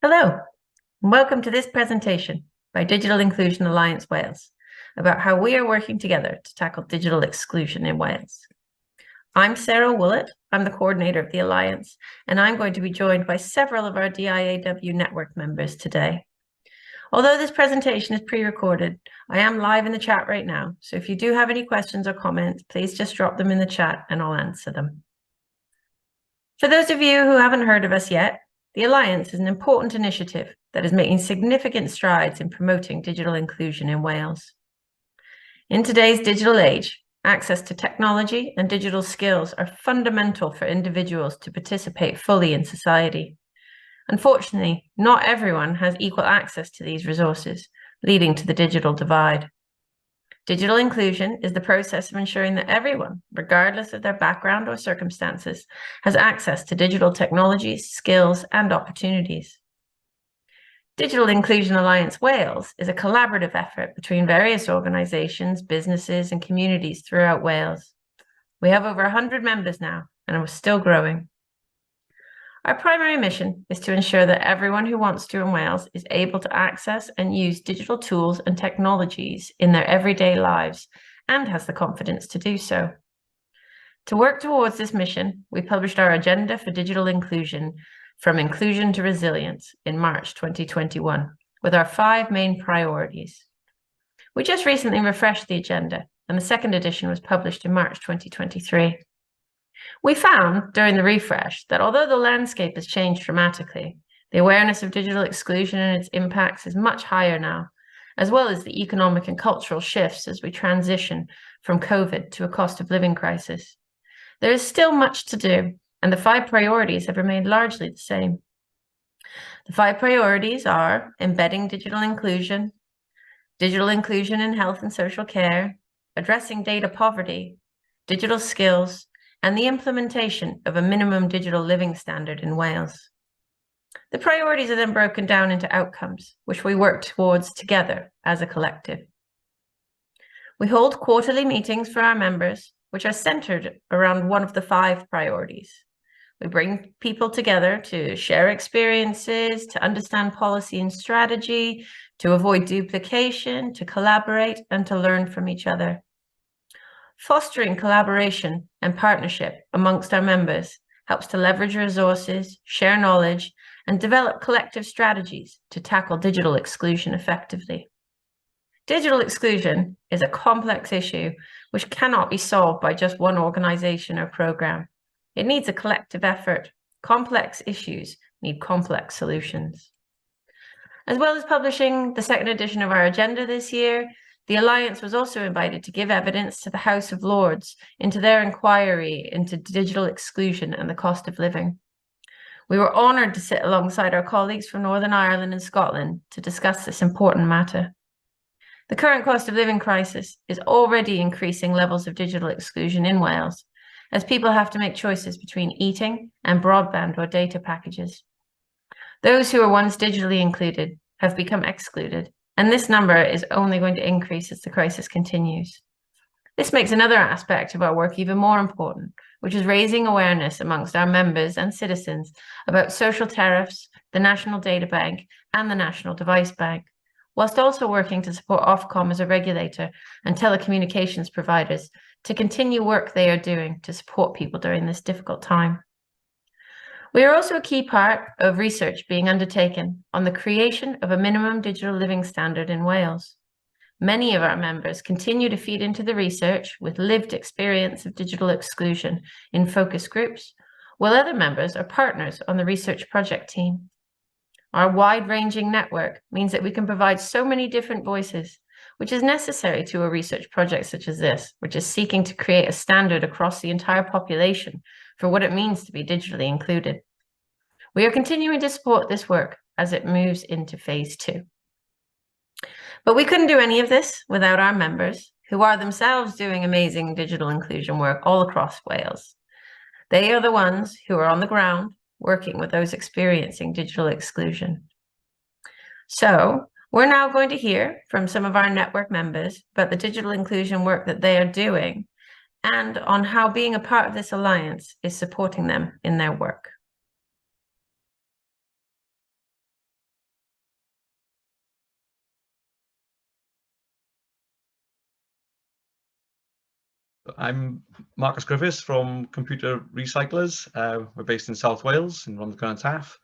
Hello, and welcome to this presentation by Digital Inclusion Alliance Wales about how we are working together to tackle digital exclusion in Wales. I'm Sara Woollatt, I'm the coordinator of the Alliance, and I'm going to be joined by several of our DIAW network members today. Although this presentation is pre-recorded, I am live in the chat right now, so if you do have any questions or comments, please just drop them in the chat and I'll answer them. For those of you who haven't heard of us yet, the Alliance is an important initiative that is making significant strides in promoting digital inclusion in Wales. In today's digital age, access to technology and digital skills are fundamental for individuals to participate fully in society. Unfortunately, not everyone has equal access to these resources, leading to the digital divide. Digital inclusion is the process of ensuring that everyone, regardless of their background or circumstances, has access to digital technologies, skills, and opportunities. Digital Inclusion Alliance Wales is a collaborative effort between various organisations, businesses, and communities throughout Wales. We have over 100 members now, and we're still growing. Our primary mission is to ensure that everyone who wants to in Wales is able to access and use digital tools and technologies in their everyday lives and has the confidence to do so. To work towards this mission, we published our agenda for digital inclusion, From Inclusion to Resilience, in March 2021, with our 5 main priorities. We just recently refreshed the agenda, and the second edition was published in March 2023. We found during the refresh that although the landscape has changed dramatically, the awareness of digital exclusion and its impacts is much higher now, as well as the economic and cultural shifts as we transition from COVID to a cost of living crisis. There is still much to do, and the 5 priorities have remained largely the same. The 5 priorities are embedding digital inclusion in health and social care, addressing data poverty, digital skills, and the implementation of a minimum digital living standard in Wales. The priorities are then broken down into outcomes, which we work towards together as a collective. We hold quarterly meetings for our members, which are centered around one of the 5 priorities. We bring people together to share experiences, to understand policy and strategy, to avoid duplication, to collaborate, and to learn from each other. Fostering collaboration and partnership amongst our members helps to leverage resources, share knowledge, and develop collective strategies to tackle digital exclusion effectively. Digital exclusion is a complex issue which cannot be solved by just one organization or program. It needs a collective effort. Complex issues need complex solutions. As well as publishing the second edition of our agenda this year, the Alliance was also invited to give evidence to the House of Lords into their inquiry into digital exclusion and the cost of living. We were honoured to sit alongside our colleagues from Northern Ireland and Scotland to discuss this important matter. The current cost of living crisis is already increasing levels of digital exclusion in Wales, as people have to make choices between eating and broadband or data packages. Those who were once digitally included have become excluded, and this number is only going to increase as the crisis continues. This makes another aspect of our work even more important, which is raising awareness amongst our members and citizens about social tariffs, the National Data Bank, and the National Device Bank, whilst also working to support Ofcom as a regulator and telecommunications providers to continue work they are doing to support people during this difficult time. We are also a key part of research being undertaken on the creation of a minimum digital living standard in Wales. Many of our members continue to feed into the research with lived experience of digital exclusion in focus groups, while other members are partners on the research project team. Our wide-ranging network means that we can provide so many different voices, which is necessary to a research project such as this, which is seeking to create a standard across the entire population for what it means to be digitally included. We are continuing to support this work as it moves into phase 2. But we couldn't do any of this without our members, who are themselves doing amazing digital inclusion work all across Wales. They are the ones who are on the ground working with those experiencing digital exclusion. So we're now going to hear from some of our network members about the digital inclusion work that they are doing and on how being a part of this alliance is supporting them in their work. I'm Marcus Griffiths from Computer Recyclers. We're based in South Wales, in Rhondda and Taff.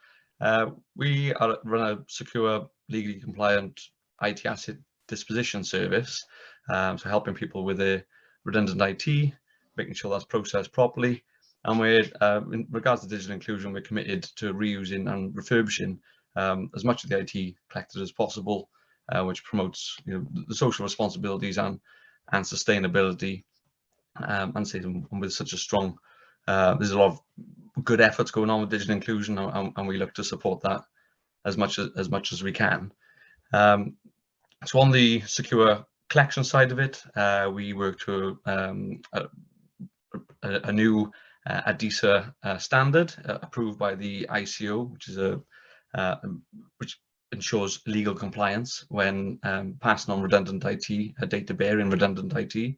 We run a secure, legally compliant IT asset disposition service, so helping people with their redundant IT, making sure that's processed properly. And we're, in regards to digital inclusion, we're committed to reusing and refurbishing as much of the IT collected as possible, which promotes the social responsibilities and sustainability. And say with such a strong, there's a lot of good efforts going on with digital inclusion, and we look to support that as much as we can. So on the secure collection side of it, we work to a new ADISA standard approved by the ICO, which is which ensures legal compliance when passing on redundant IT, data bearing redundant IT.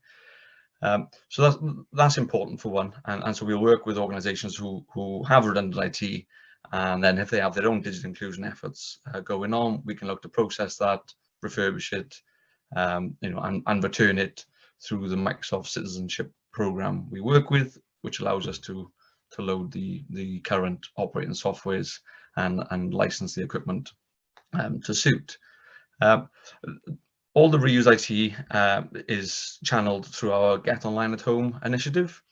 So that's important for one, and so we'll work with organisations who have redundant IT, and then if they have their own digital inclusion efforts going on, we can look to process that, refurbish it, and return it through the Microsoft Citizenship program we work with, which allows us to load the current operating softwares and license the equipment to suit. All the reuse IT is channeled through our Get Online at Home initiative.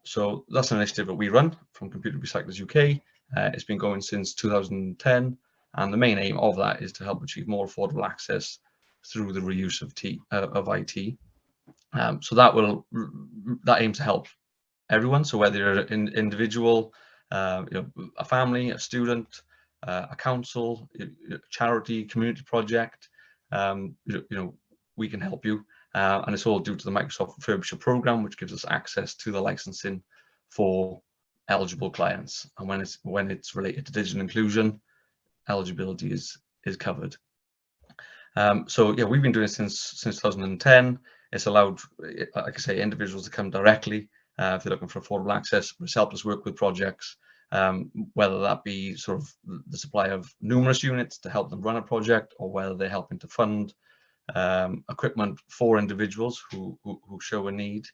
So that's an initiative that we run from Computer Recyclers UK. It's been going since 2010, and the main aim of that is to help achieve more affordable access through the reuse of IT. So that aims to help everyone. So whether you're an individual, a family, a student, a council, a charity, community project, we can help you, and it's all due to the Microsoft Refurbisher program, which gives us access to the licensing for eligible clients. And when it's related to digital inclusion, eligibility is covered. So yeah, we've been doing it since 2010. It's allowed, like I say, individuals to come directly if they're looking for affordable access. It's helped us work with projects, whether that be sort of the supply of numerous units to help them run a project, or whether they're helping to fund equipment for individuals who show a need.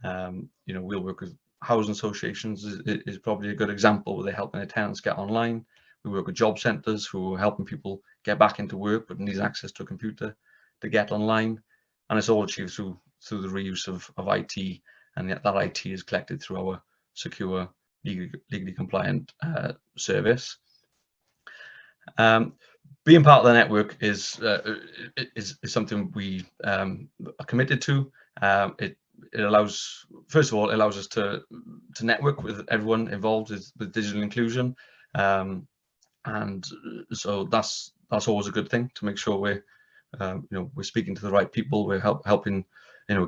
We'll work with housing associations is probably a good example, where they're helping their tenants get online. We work with job centres who are helping people get back into work but need access to a computer to get online, and it's all achieved through the reuse of IT, and that IT is collected through our secure, legally compliant service. Being part of the network is something we are committed to. It allows, first of all, it allows us to network with everyone involved with digital inclusion, and so that's always a good thing, to make sure we're speaking to the right people, we're helping,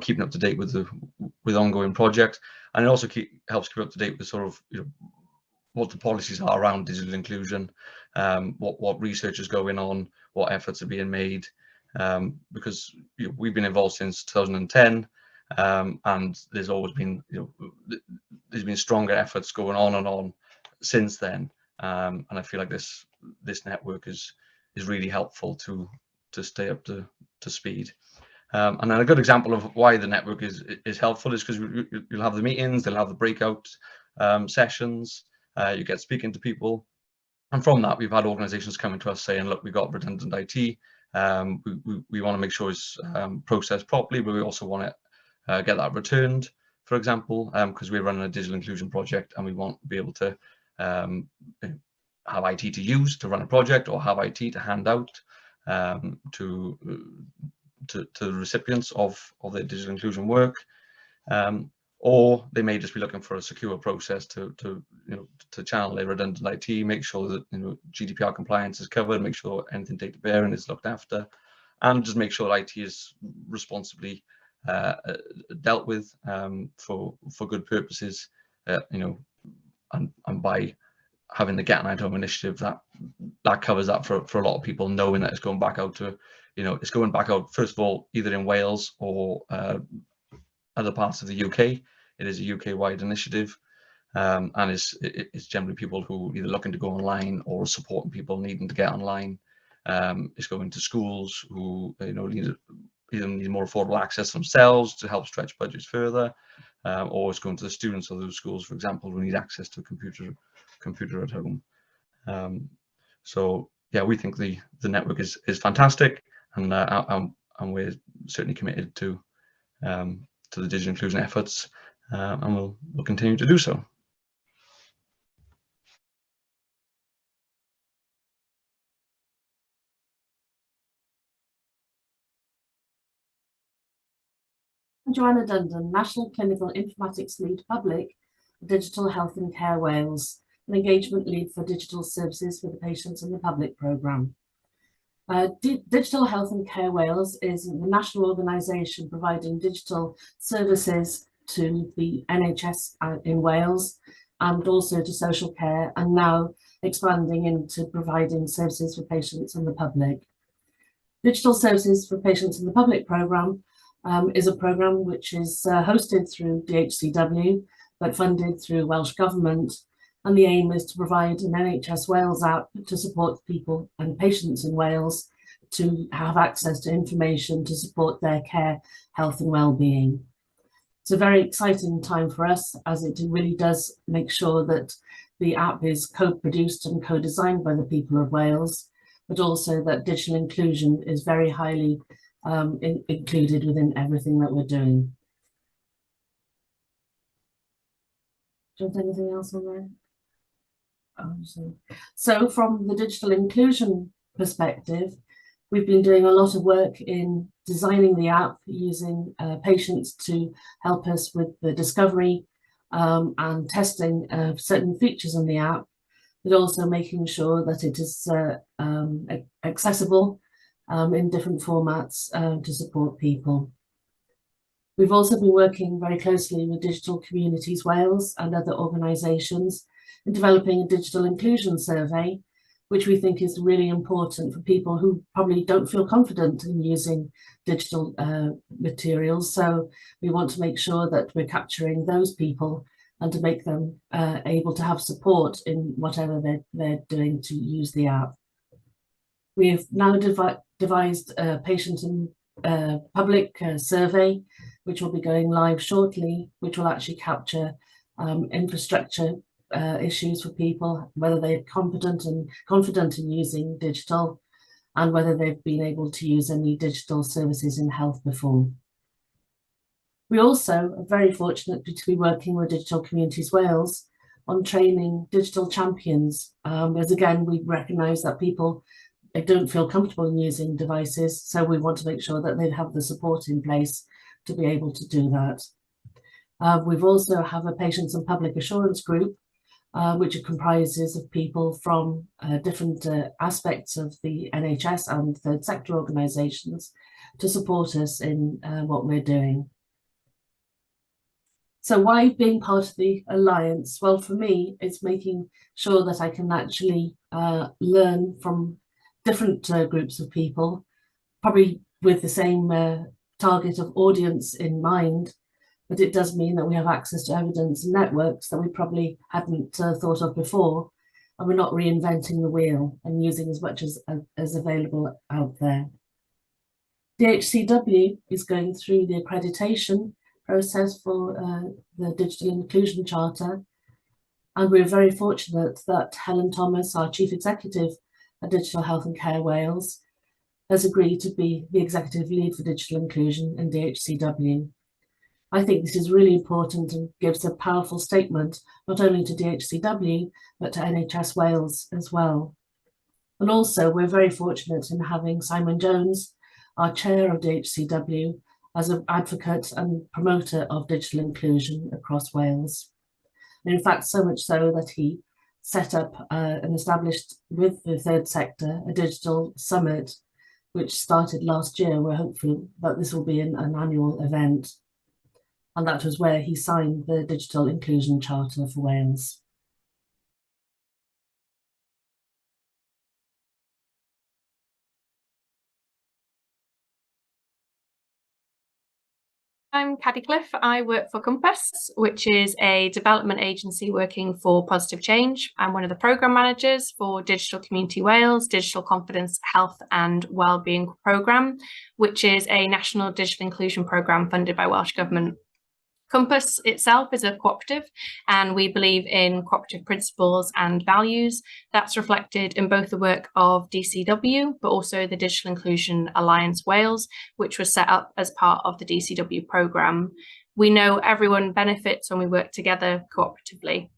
keeping up to date with ongoing projects, and it also helps keep up to date with sort of what the policies are around digital inclusion, what research is going on, what efforts are being made, because we've been involved since 2010, and there's always been there's been stronger efforts going on and on since then, and I feel like this network is really helpful to stay up to speed. And then a good example of why the network is helpful is because you'll have the meetings, they'll have the breakout sessions, you get speaking to people, and from that we've had organizations coming to us saying, look, we've got redundant IT, we want to make sure it's processed properly, but we also want to get that returned, for example, because we're running a digital inclusion project and we want to be able to have IT to use to run a project, or have IT to hand out to the recipients of their digital inclusion work, or they may just be looking for a secure process to channel their redundant IT, make sure that GDPR compliance is covered, make sure anything data bearing is looked after, and just make sure IT is responsibly dealt with for good purposes, and by having the Get Online at Home initiative, that covers that for a lot of people, knowing that it's going back out to, it's going back out, first of all, either in Wales or other parts of the UK. It is a UK-wide initiative, and it's generally people who either looking to go online or supporting people needing to get online. It's going to schools who need either need more affordable access themselves to help stretch budgets further, or it's going to the students of those schools, for example, who need access to a computer at home. So yeah, we think the network is fantastic, and we're certainly committed to the digital inclusion efforts, and we'll continue to do so. Joanna Dundon, National Clinical Informatics Lead Public, Digital Health and Care Wales, an engagement lead for digital services for the patients in the public programme. Digital Health and Care Wales is the national organisation providing digital services to the NHS in Wales and also to social care, and now expanding into providing services for patients in the public. Digital Services for Patients in the Public programme is a programme which is hosted through DHCW, but funded through Welsh Government. And the aim is to provide an NHS Wales app to support people and patients in Wales to have access to information to support their care, health and well-being. It's a very exciting time for us, as it really does make sure that the app is co-produced and co-designed by the people of Wales, but also that digital inclusion is very highly included within everything that we're doing. Do you want anything else on there? So from the digital inclusion perspective, we've been doing a lot of work in designing the app, using patients to help us with the discovery and testing of certain features on the app, but also making sure that it is accessible in different formats to support people. We've also been working very closely with Digital Communities Wales and other organisations in developing a digital inclusion survey, which we think is really important for people who probably don't feel confident in using digital materials. So we want to make sure that we're capturing those people and to make them able to have support in whatever they're doing to use the app. We have now devised a patient and public survey, which will be going live shortly, which will actually capture infrastructure issues for people, whether they're confident in using digital, and whether they've been able to use any digital services in health before. We also are very fortunate to be working with Digital Communities Wales on training digital champions, as again, we recognise that people don't feel comfortable in using devices, so we want to make sure that they have the support in place to be able to do that. We've also have a patients and public assurance group, which comprises of people from different aspects of the NHS and third sector organisations to support us in what we're doing. So why being part of the Alliance? Well, for me, it's making sure that I can actually learn from different groups of people, probably with the same target of audience in mind, but it does mean that we have access to evidence and networks that we probably hadn't thought of before, and we're not reinventing the wheel and using as much as available out there. DHCW is going through the accreditation process for the Digital Inclusion Charter, and we're very fortunate that Helen Thomas, our Chief Executive at Digital Health and Care Wales, has agreed to be the executive lead for digital inclusion in DHCW. I think this is really important and gives a powerful statement, not only to DHCW, but to NHS Wales as well. And also, we're very fortunate in having Simon Jones, our chair of DHCW, as an advocate and promoter of digital inclusion across Wales. And in fact, so much so that he set up and established with the third sector a digital summit, which started last year. We're hopeful that this will be an annual event. And that was where he signed the Digital Inclusion Charter for Wales. I'm Cadi. I work for Compass, which is a development agency working for positive change. I'm one of the programme managers for Digital Community Wales, Digital Confidence, Health and Wellbeing Programme, which is a national digital inclusion programme funded by Welsh Government. Compass itself is a cooperative, and we believe in cooperative principles and values. That's reflected in both the work of DCW, but also the Digital Inclusion Alliance Wales, which was set up as part of the DCW programme. We know everyone benefits when we work together cooperatively.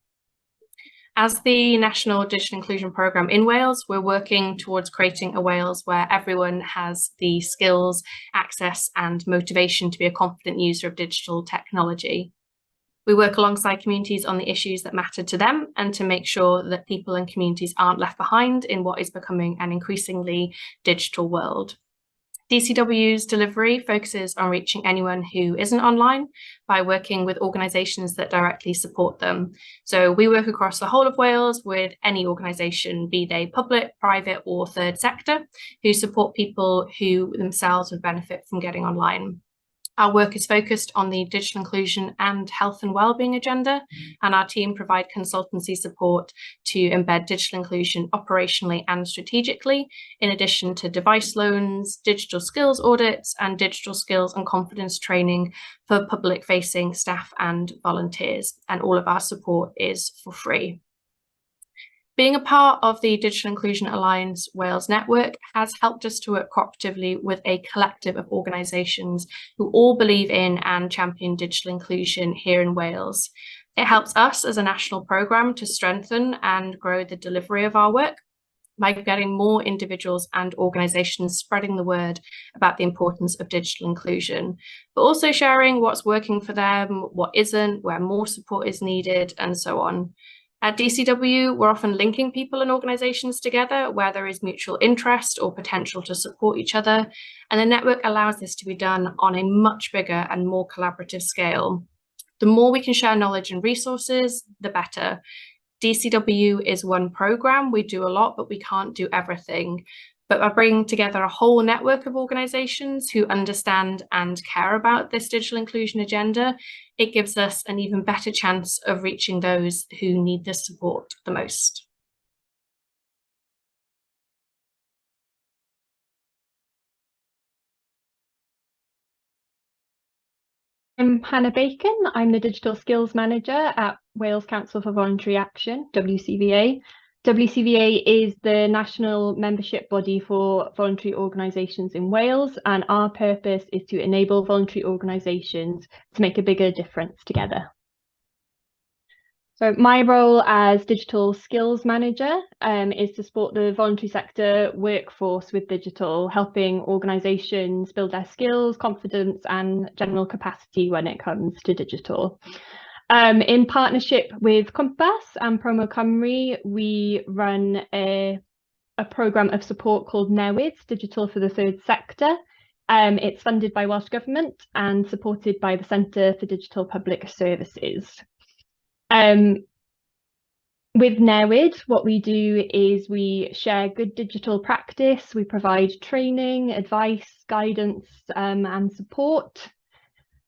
As the National Digital Inclusion Programme in Wales, we're working towards creating a Wales where everyone has the skills, access and motivation to be a confident user of digital technology. We work alongside communities on the issues that matter to them and to make sure that people and communities aren't left behind in what is becoming an increasingly digital world. DCW's delivery focuses on reaching anyone who isn't online by working with organisations that directly support them. So we work across the whole of Wales with any organisation, be they public, private or third sector, who support people who themselves would benefit from getting online. Our work is focused on the digital inclusion and health and wellbeing agenda, and our team provide consultancy support to embed digital inclusion operationally and strategically, in addition to device loans, digital skills audits, and digital skills and confidence training for public-facing staff and volunteers. And all of our support is for free. Being a part of the Digital Inclusion Alliance Wales network has helped us to work cooperatively with a collective of organisations who all believe in and champion digital inclusion here in Wales. It helps us as a national programme to strengthen and grow the delivery of our work by getting more individuals and organisations spreading the word about the importance of digital inclusion, but also sharing what's working for them, what isn't, where more support is needed, and so on. At DCW, we're often linking people and organisations together where there is mutual interest or potential to support each other, and the network allows this to be done on a much bigger and more collaborative scale. The more we can share knowledge and resources, the better. DCW is one programme, we do a lot, but we can't do everything. But by bringing together a whole network of organisations who understand and care about this digital inclusion agenda, it gives us an even better chance of reaching those who need this support the most. I'm Hannah Bacon. I'm the Digital Skills Manager at Wales Council for Voluntary Action, WCVA. WCVA is the national membership body for voluntary organisations in Wales, and our purpose is to enable voluntary organisations to make a bigger difference together. So my role as Digital Skills Manager is to support the voluntary sector workforce with digital, helping organisations build their skills, confidence and general capacity when it comes to digital. In partnership with Compass and Promo Cymru, we run a programme of support called Newid, Digital for the Third Sector. It's funded by Welsh Government and supported by the Centre for Digital Public Services. With Newid, what we do is we share good digital practice, we provide training, advice, guidance and support.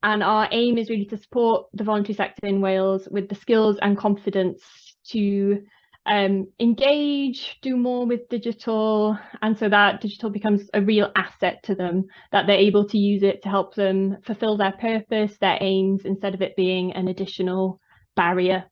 And our aim is really to support the voluntary sector in Wales with the skills and confidence to engage, do more with digital, and so that digital becomes a real asset to them, that they're able to use it to help them fulfill their purpose, their aims, instead of it being an additional barrier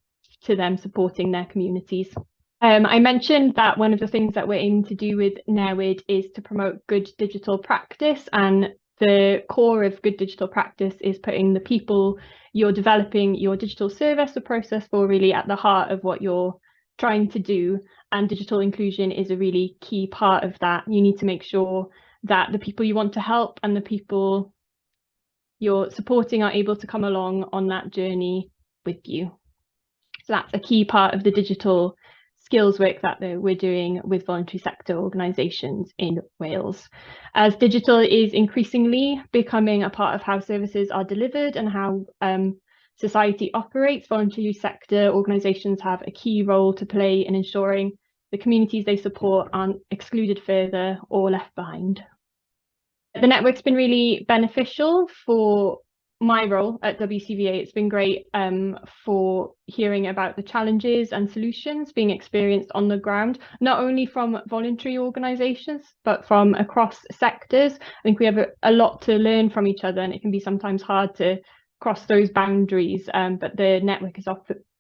to them supporting their communities. I mentioned that one of the things that we're aiming to do with Newid is to promote good digital practice, and the core of good digital practice is putting the people you're developing your digital service or process for really at the heart of what you're trying to do, and digital inclusion is a really key part of that. You need to make sure that the people you want to help and the people you're supporting are able to come along on that journey with you. So that's a key part of the digital skills work that we're doing with voluntary sector organisations in Wales. As digital is increasingly becoming a part of how services are delivered and how society operates, voluntary sector organisations have a key role to play in ensuring the communities they support aren't excluded further or left behind. The network's been really beneficial for my role at WCVA, it's been great for hearing about the challenges and solutions being experienced on the ground, not only from voluntary organisations, but from across sectors. I think we have a lot to learn from each other, and it can be sometimes hard to cross those boundaries, but the network has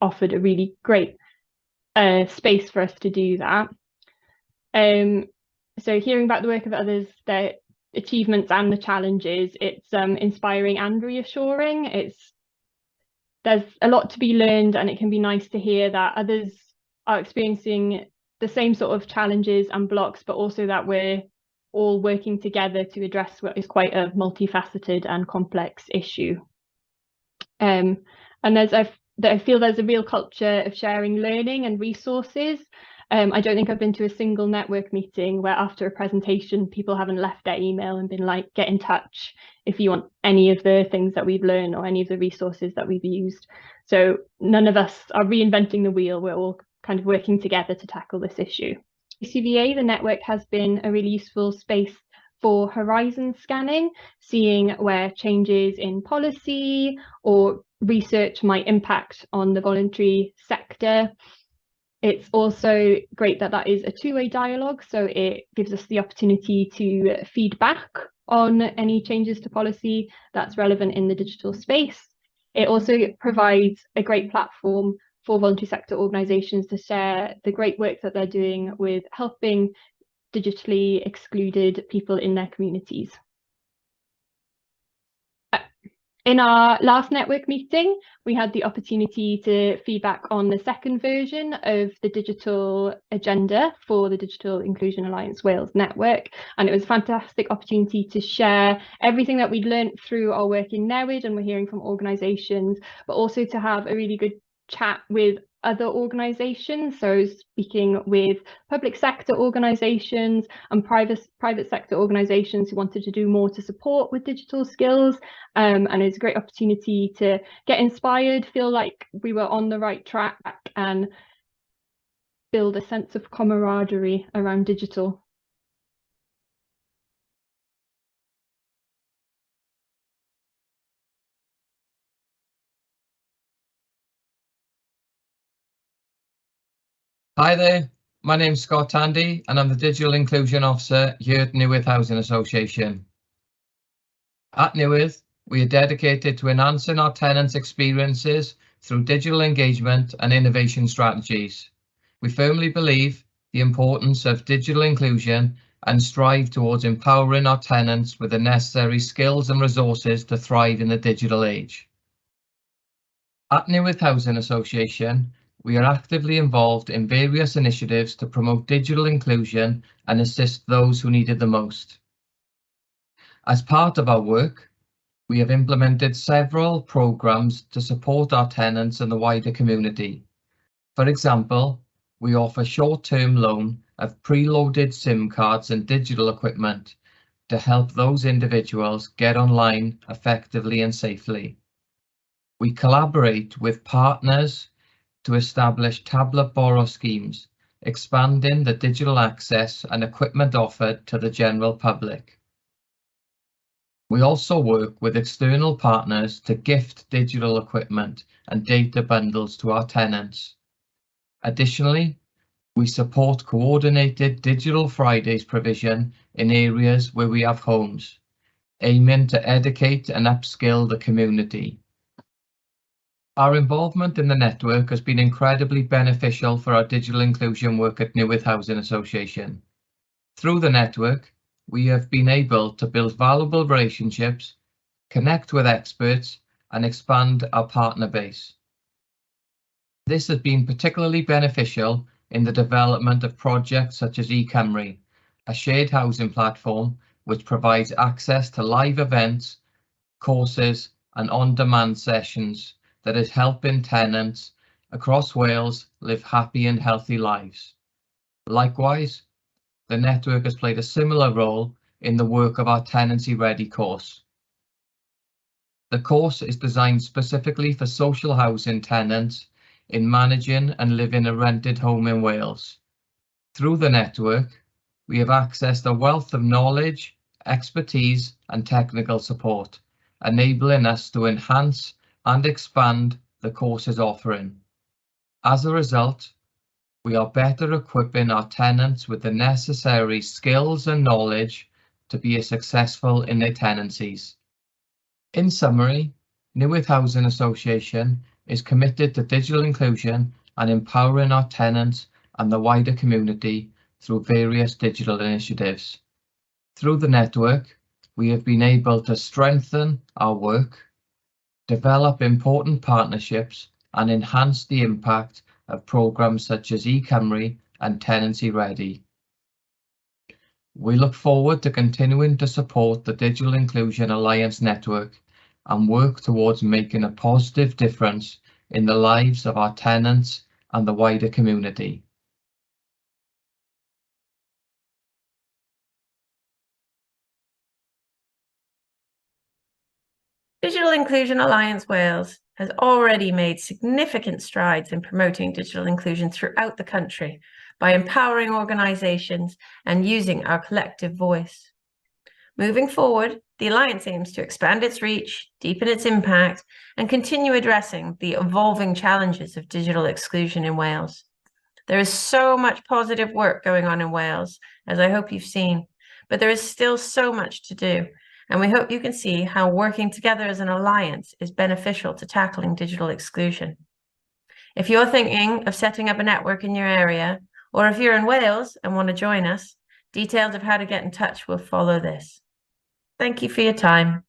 offered a really great space for us to do that. So hearing about the work of others, their achievements and the challenges, it's inspiring and reassuring. There's a lot to be learned, and it can be nice to hear that others are experiencing the same sort of challenges and blocks, but also that we're all working together to address what is quite a multifaceted and complex issue. And I feel there's a real culture of sharing learning and resources. I don't think I've been to a single network meeting where after a presentation people haven't left their email and been like, get in touch if you want any of the things that we've learned or any of the resources that we've used. So none of us are reinventing the wheel. We're all kind of working together to tackle this issue. CVA, the network, has been a really useful space for horizon scanning, seeing where changes in policy or research might impact on the voluntary sector. It's also great that that is a two-way dialogue, so it gives us the opportunity to feed back on any changes to policy that's relevant in the digital space. It also provides a great platform for voluntary sector organisations to share the great work that they're doing with helping digitally excluded people in their communities. In our last network meeting, we had the opportunity to feedback on the second version of the digital agenda for the Digital Inclusion Alliance Wales network. And it was a fantastic opportunity to share everything that we'd learned through our work in Newid and we're hearing from organisations, but also to have a really good chat with other organisations, so speaking with public sector organisations and private sector organisations who wanted to do more to support with digital skills, and it's a great opportunity to get inspired, feel like we were on the right track, and build a sense of camaraderie around digital. Hi there, my name's Scott Tandy and I'm the Digital Inclusion Officer here at Newydd Housing Association. At Newydd, we are dedicated to enhancing our tenants' experiences through digital engagement and innovation strategies. We firmly believe the importance of digital inclusion and strive towards empowering our tenants with the necessary skills and resources to thrive in the digital age. At Newydd Housing Association, we are actively involved in various initiatives to promote digital inclusion and assist those who need it the most. As part of our work, we have implemented several programs to support our tenants and the wider community. For example, we offer short-term loan of preloaded SIM cards and digital equipment to help those individuals get online effectively and safely. We collaborate with partners to establish tablet borrow schemes, expanding the digital access and equipment offered to the general public. We also work with external partners to gift digital equipment and data bundles to our tenants. Additionally, we support coordinated Digital Fridays provision in areas where we have homes, aiming to educate and upskill the community. Our involvement in the network has been incredibly beneficial for our digital inclusion work at Newydd Housing Association. Through the network, we have been able to build valuable relationships, connect with experts, and expand our partner base. This has been particularly beneficial in the development of projects such as eCymru, a shared housing platform which provides access to live events, courses, and on-demand sessions that is helping tenants across Wales live happy and healthy lives. Likewise, the network has played a similar role in the work of our Tenancy Ready course. The course is designed specifically for social housing tenants in managing and living a rented home in Wales. Through the network, we have accessed a wealth of knowledge, expertise, and technical support, enabling us to enhance and expand the courses offering. As a result, we are better equipping our tenants with the necessary skills and knowledge to be successful in their tenancies. In summary, Newydd Housing Association is committed to digital inclusion and empowering our tenants and the wider community through various digital initiatives. Through the network, we have been able to strengthen our work, develop important partnerships, and enhance the impact of programmes such as eCymru and Tenancy Ready. We look forward to continuing to support the Digital Inclusion Alliance Network and work towards making a positive difference in the lives of our tenants and the wider community. Digital Inclusion Alliance Wales has already made significant strides in promoting digital inclusion throughout the country by empowering organisations and using our collective voice. Moving forward, the Alliance aims to expand its reach, deepen its impact, and continue addressing the evolving challenges of digital exclusion in Wales. There is so much positive work going on in Wales, as I hope you've seen, but there is still so much to do, and we hope you can see how working together as an alliance is beneficial to tackling digital exclusion. If you're thinking of setting up a network in your area, or if you're in Wales and want to join us, details of how to get in touch will follow this. Thank you for your time.